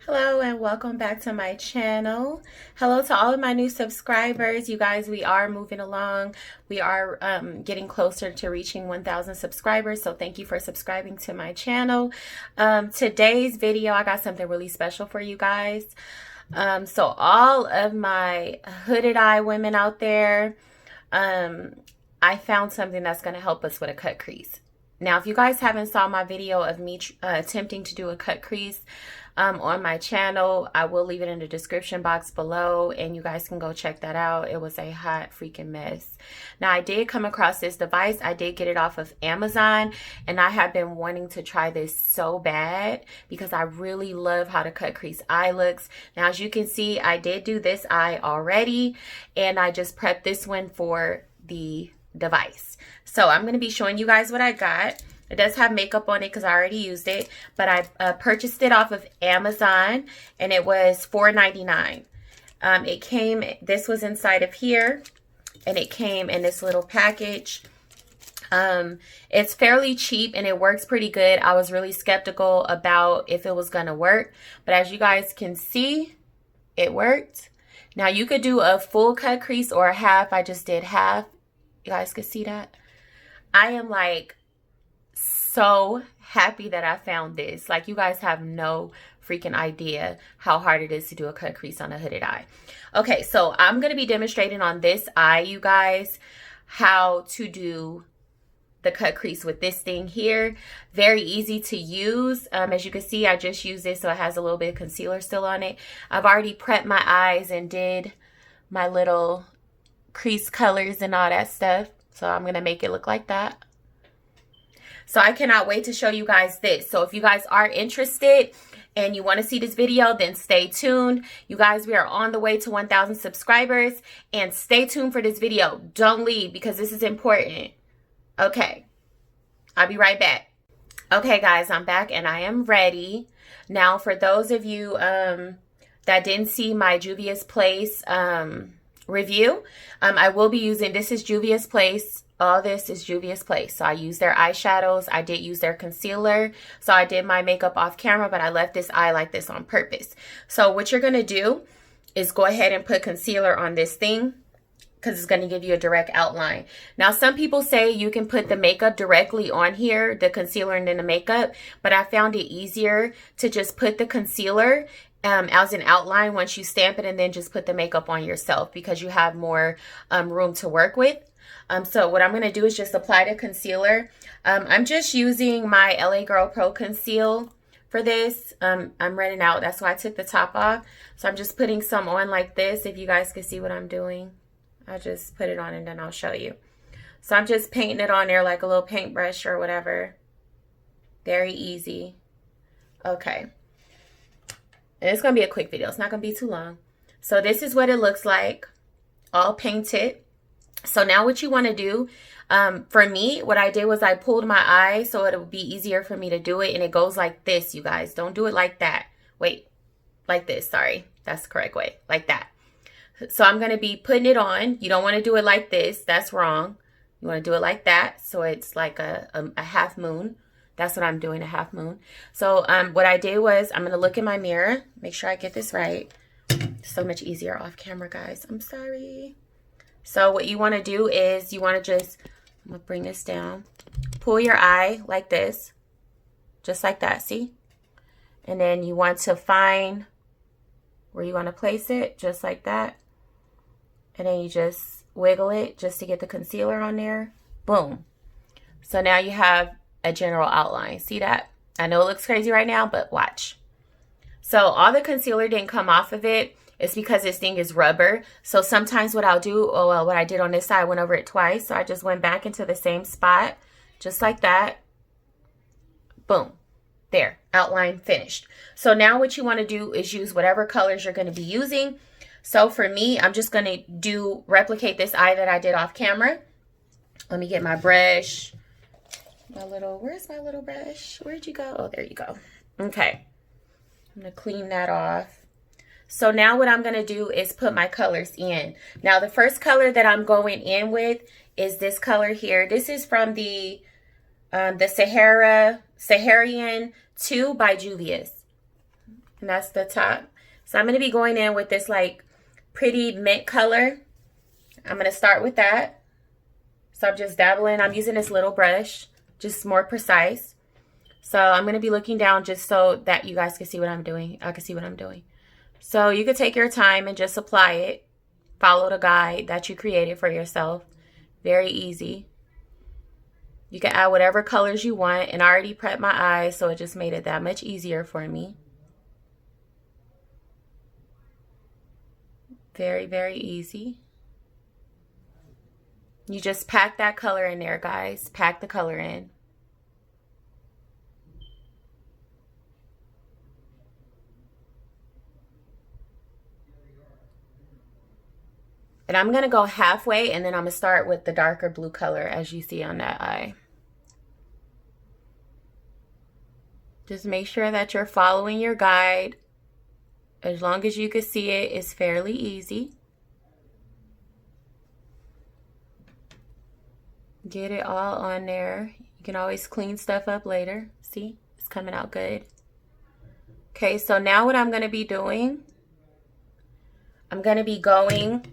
Hello and welcome back to my channel. Hello to all of my new subscribers. You guys, we are moving along. We are getting closer to reaching 1,000 subscribers. So thank you for subscribing to my channel. Today's video, I got something really special for you guys. So all of my hooded eye women out there, I found something that's going to help us with a cut crease. Now, if you guys haven't saw my video of me attempting to do a cut crease on my channel, I will leave it in the description box below and you guys can go check that out. It was a hot freaking mess. Now, I did come across this device. I did get it off of Amazon and I have been wanting to try this so bad because I really love how the cut crease eye looks. Now, as you can see, I did do this eye already and I just prepped this one for the device. So I'm going to be showing you guys what I got. It does have makeup on it because I already used it, but I purchased it off of Amazon and it was $4.99. It came, this was inside of here and it came in this little package. It's fairly cheap and it works pretty good. I was really skeptical about if it was going to work, but as you guys can see, it worked. Now you could do a full cut crease or a half. I just did half. You guys could see that. I am like so happy that I found this. Like, you guys have no freaking idea how hard it is to do a cut crease on a hooded eye. Okay, so I'm going to be demonstrating on this eye, you guys, how to do the cut crease with this thing here. Very easy to use. As you can see, I just used this so it has a little bit of concealer still on it. I've already prepped my eyes and did my little crease colors and all that stuff. So I'm going to make it look like that. So I cannot wait to show you guys this. So if you guys are interested and you want to see this video, then stay tuned. You guys, we are on the way to 1,000 subscribers and stay tuned for this video. Don't leave because this is important. Okay, I'll be right back. Okay, guys, I'm back and I am ready. Now, for those of you that didn't see my Juvia's Place review, I will be using, this is Juvia's Place. All this is Juvia's Place. So I used their eyeshadows. I did use their concealer. So I did my makeup off camera, but I left this eye like this on purpose. So what you're going to do is go ahead and put concealer on this thing because it's going to give you a direct outline. Now, some people say you can put the makeup directly on here, the concealer and then the makeup, but I found it easier to just put the concealer as an outline once you stamp it and then just put the makeup on yourself because you have more room to work with. So what I'm going to do is just apply the concealer. I'm just using my LA Girl Pro Conceal for this. I'm running out. That's why I took the top off. So I'm just putting some on like this. If you guys can see what I'm doing, I'll just put it on and then I'll show you. So I'm just painting it on there like a little paintbrush or whatever. Very easy. Okay. And it's going to be a quick video. It's not going to be too long. So this is what it looks like. All painted. So now what you want to do, for me, what I did was I pulled my eye so it would be easier for me to do it. And it goes like this, you guys. Don't do it like that. Wait, like this. Sorry, that's the correct way. Like that. So I'm going to be putting it on. You don't want to do it like this. That's wrong. You want to do it like that. So it's like a half moon. That's what I'm doing, a half moon. So what I did was I'm going to look in my mirror. Make sure I get this right. So much easier off camera, guys. I'm sorry. So what you want to do is you want to just, I'm going to bring this down. Pull your eye like this. Just like that, see? And then you want to find where you want to place it, just like that. And then you just wiggle it just to get the concealer on there. Boom. So now you have a general outline. See that? I know it looks crazy right now, but watch. So all the concealer didn't come off of it. It's because this thing is rubber. So sometimes what I'll do, oh well, what I did on this side, I went over it twice. So I just went back into the same spot, just like that. Boom. There, outline finished. So now what you want to do is use whatever colors you're going to be using. So for me, I'm just going to replicate this eye that I did off camera. Let me get my brush. Where's my little brush? Where'd you go? Oh, there you go. Okay. I'm going to clean that off. So now what I'm going to do is put my colors in. Now the first color that I'm going in with is this color here. This is from the Saharian 2 by Juvia's. And that's the top. So I'm going to be going in with this like pretty mint color. I'm going to start with that. So I'm just dabbling. I'm using this little brush, just more precise. So I'm going to be looking down just so that you guys can see what I'm doing. I can see what I'm doing. So you could take your time and just apply it. Follow the guide that you created for yourself. Very easy. You can add whatever colors you want, and I already prepped my eyes, so it just made it that much easier for me. Very, very easy. You just pack that color in there, guys. Pack the color in. And I'm going to go halfway, and then I'm going to start with the darker blue color, as you see on that eye. Just make sure that you're following your guide. As long as you can see it, it's fairly easy. Get it all on there. You can always clean stuff up later. See, it's coming out good. Okay, so now what I'm going to be doing, I'm going to be going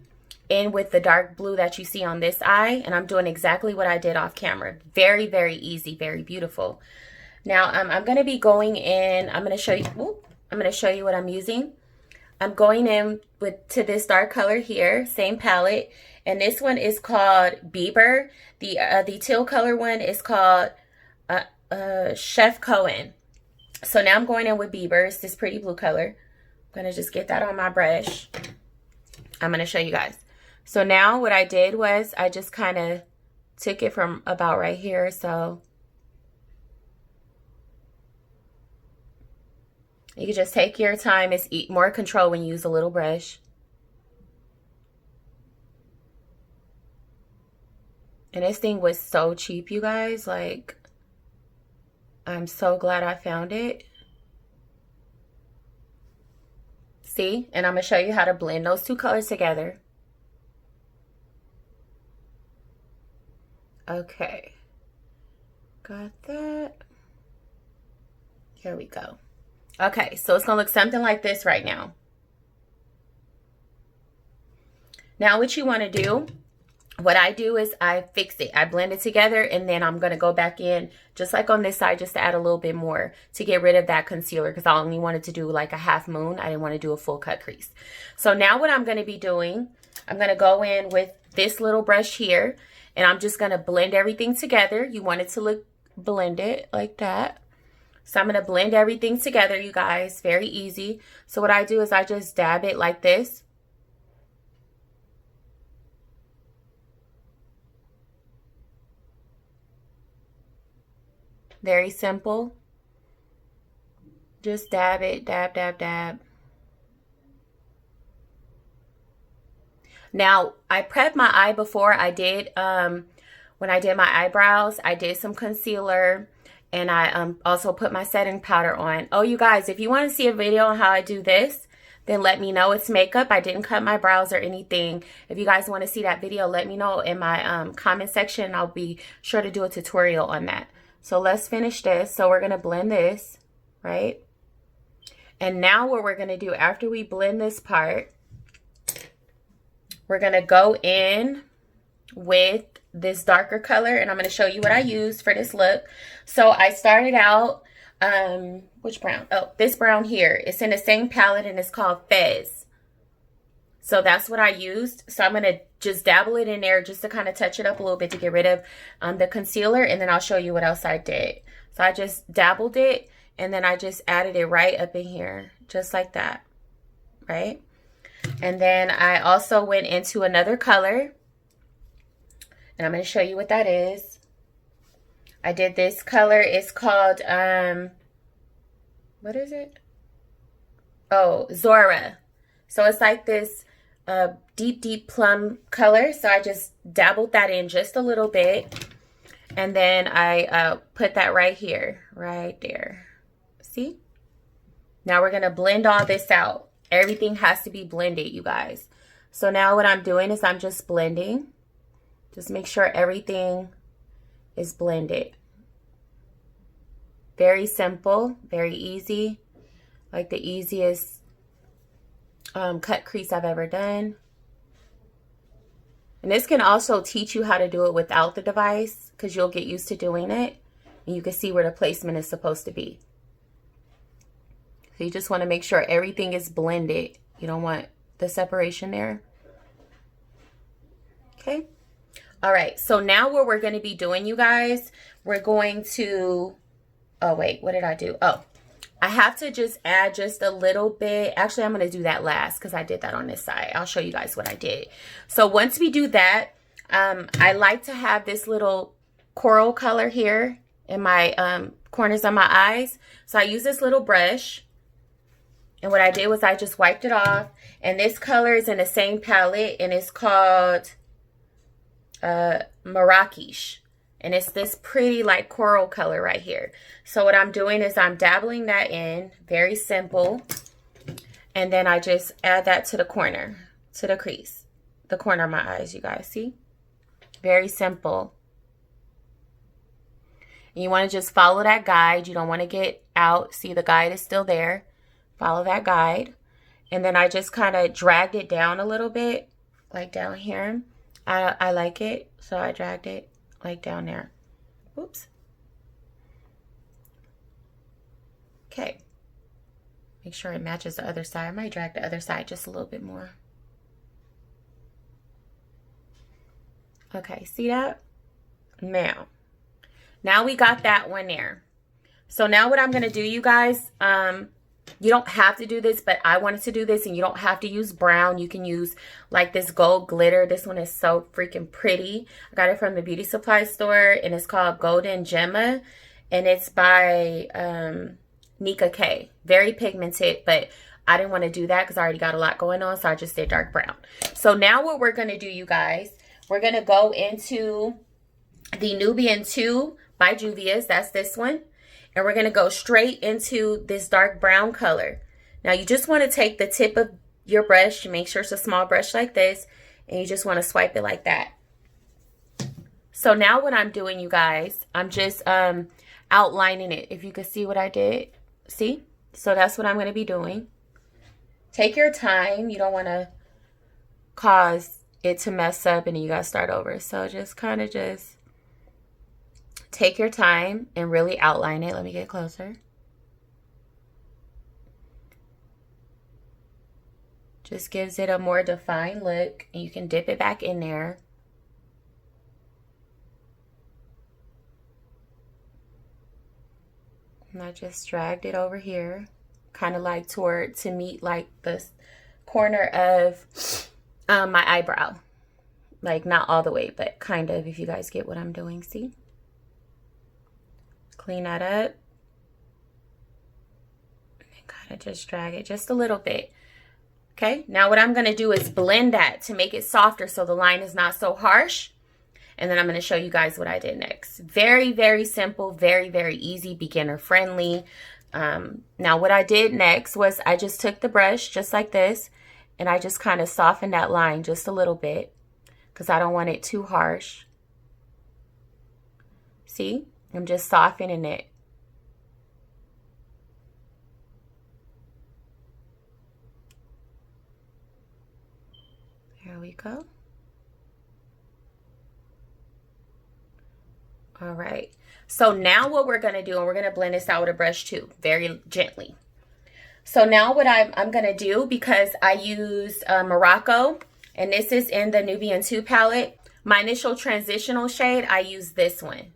in with the dark blue that you see on this eye, and I'm doing exactly what I did off camera. Very, very easy, very beautiful. Now I'm going to be going in. I'm going to show you. I'm going to show you what I'm using. I'm going in to this dark color here, same palette, and this one is called Bieber. The teal color one is called Chef Cohen. So now I'm going in with Bieber. It's this pretty blue color. I'm going to just get that on my brush. I'm going to show you guys. So now what I did was I just kind of took it from about right here. So you can just take your time. It's more control when you use a little brush. And this thing was so cheap, you guys. Like, I'm so glad I found it. See? And I'm going to show you how to blend those two colors together. Okay. Got that. Here we go. Okay, so it's going to look something like this right now. Now what you want to do, what I do is I fix it. I blend it together, and then I'm going to go back in just like on this side just to add a little bit more to get rid of that concealer, because I only wanted to do like a half moon. I didn't want to do a full cut crease. So now what I'm going to be doing, I'm going to go in with this little brush here, and I'm just going to blend everything together. You want it to look blended like that. So I'm going to blend everything together, you guys. Very easy. So what I do is I just dab it like this. Very simple. Just dab it, dab, dab, dab. Now, I prepped my eye before. I did, when I did my eyebrows, I did some concealer, and I also put my setting powder on. Oh, you guys, if you want to see a video on how I do this, then let me know. It's makeup. I didn't cut my brows or anything. If you guys want to see that video, let me know in my comment section. I'll be sure to do a tutorial on that. So let's finish this. So we're going to blend this, right? And now what we're going to do after we blend this part, we're going to go in with this darker color, and I'm going to show you what I use for this look. So I started out, which brown? Oh, this brown here. It's in the same palette, and it's called Fez. So that's what I used. So I'm going to just dabble it in there just to kind of touch it up a little bit to get rid of the concealer, and then I'll show you what else I did. So I just dabbled it, and then I just added it right up in here, just like that, right? And then I also went into another color, and I'm going to show you what that is. I did this color. It's called, what is it? Oh, Zora. So it's like this deep, deep plum color. So I just dabbled that in just a little bit. And then I put that right here, right there. See? Now we're going to blend all this out. Everything has to be blended, you guys. So now what I'm doing is I'm just blending. Just make sure everything is blended. Very simple, very easy. Like the easiest cut crease I've ever done. And this can also teach you how to do it without the device, because you'll get used to doing it. And you can see where the placement is supposed to be. So you just want to make sure everything is blended. You don't want the separation there. Okay. All right. So now what we're going to be doing, you guys, we're going to, oh wait, what did I do? Oh, I have to just add just a little bit. Actually, I'm going to do that last because I did that on this side. I'll show you guys what I did. So once we do that, I like to have this little coral color here in my corners of my eyes. So I use this little brush. And what I did was I just wiped it off. And this color is in the same palette. And it's called Marrakesh. And it's this pretty like coral color right here. So what I'm doing is I'm dabbling that in. Very simple. And then I just add that to the corner. To the crease. The corner of my eyes, you guys see? Very simple. And you want to just follow that guide. You don't want to get out. See, the guide is still there. Follow that guide. And then I just kind of dragged it down a little bit. Like down here. I like it. So I dragged it like down there. Oops. Okay. Make sure it matches the other side. I might drag the other side just a little bit more. Okay, see that? Now we got that one there. So now what I'm going to do, you guys, you don't have to do this, but I wanted to do this, and you don't have to use brown. You can use like this gold glitter. This one is so freaking pretty. I got it from the beauty supply store, and it's called Golden Gemma, and it's by Nika K. Very pigmented, but I didn't want to do that because I already got a lot going on, so I just did dark brown. So now what we're going to do, you guys, we're going to go into the Nubian 2 by Juvia's. That's this one. And we're going to go straight into this dark brown color. Now, you just want to take the tip of your brush. Make sure it's a small brush like this. And you just want to swipe it like that. So now what I'm doing, you guys, I'm just outlining it. If you can see what I did. See? So that's what I'm going to be doing. Take your time. You don't want to cause it to mess up and then you got to start over. So just kind of just take your time and really outline it. Let me get closer. Just gives it a more defined look. And you can dip it back in there. And I just dragged it over here. Kind of like to meet like the corner of my eyebrow. Like not all the way, but kind of, if you guys get what I'm doing. See? Clean that up. And kind of just drag it just a little bit. Okay, now what I'm going to do is blend that to make it softer so the line is not so harsh. And then I'm going to show you guys what I did next. Very, very simple, very, very easy, beginner friendly. Now what I did next was I just took the brush just like this and I just kind of softened that line just a little bit because I don't want it too harsh. See? I'm just softening it. There we go. All right. So now what we're going to do, and we're going to blend this out with a brush too, very gently. So now what I'm going to do, because I used Morocco, and this is in the Nubian 2 palette, my initial transitional shade, I use this one.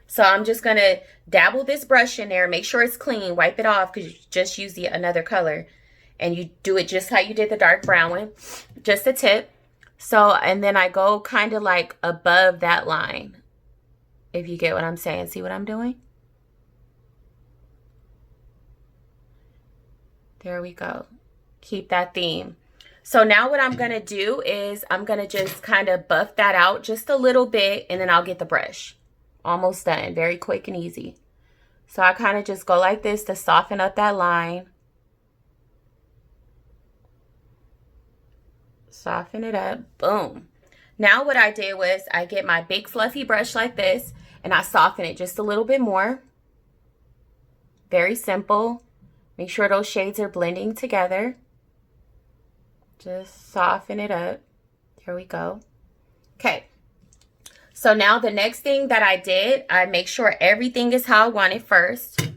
So I'm just going to dabble this brush in there. Make sure it's clean. Wipe it off because you just used another color. And you do it just how you did the dark brown one. Just a tip. So, and then I go kind of like above that line. If you get what I'm saying. See what I'm doing? There we go. Keep that theme. So now what I'm going to do is I'm going to just kind of buff that out just a little bit. And then I'll get the brush. Almost done. Very quick and easy. So I kind of just go like this to soften up that line. Soften it up. Boom. Now what I did was I get my big fluffy brush like this and I soften it just a little bit more. Very simple. Make sure those shades are blending together. Just soften it up. There we go. Okay. So now the next thing that I did, I make sure everything is how I want it first.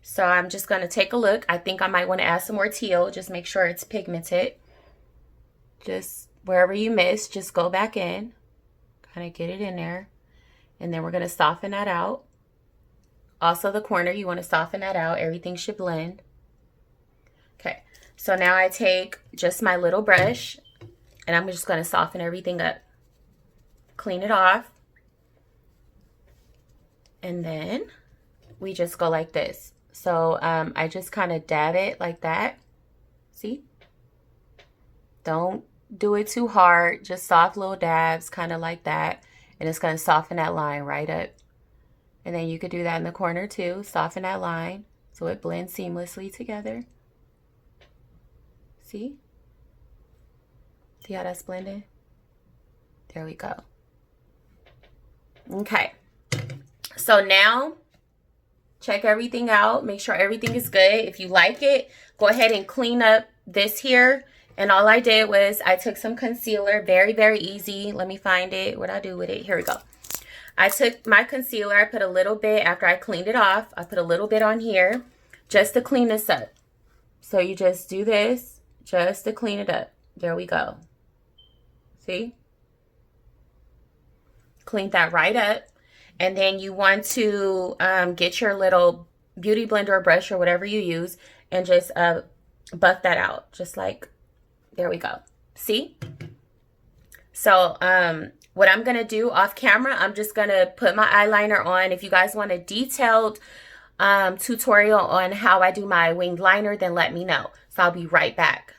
So I'm just going to take a look. I think I might want to add some more teal. Just make sure it's pigmented. Just wherever you missed, just go back in. Kind of get it in there. And then we're going to soften that out. Also the corner, you want to soften that out. Everything should blend. Okay. So now I take just my little brush and I'm just going to soften everything up. Clean it off. And then we just go like this. So I just kind of dab it like that. See? Don't do it too hard. Just soft little dabs, kind of like that. And it's going to soften that line right up. And then you could do that in the corner too. Soften that line so it blends seamlessly together. See? See how that's blended? There we go. Okay. So now, check everything out. Make sure everything is good. If you like it, go ahead and clean up this here. And all I did was I took some concealer. Very, very easy. Let me find it. What I do with it? Here we go. I took my concealer. I put a little bit after I cleaned it off. I put a little bit on here just to clean this up. So you just do this just to clean it up. There we go. See? Clean that right up. And then you want to get your little beauty blender or brush or whatever you use and just buff that out. Just like, there we go. See? So what I'm going to do off camera, I'm just going to put my eyeliner on. If you guys want a detailed tutorial on how I do my winged liner, then let me know. So I'll be right back.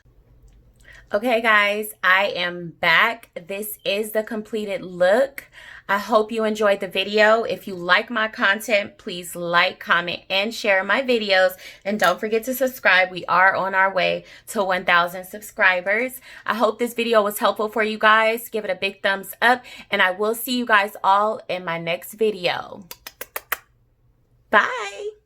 Okay, guys, I am back. This is the completed look. I hope you enjoyed the video. If you like my content, please like, comment, and share my videos. And don't forget to subscribe. We are on our way to 1,000 subscribers. I hope this video was helpful for you guys. Give it a big thumbs up. And I will see you guys all in my next video. Bye.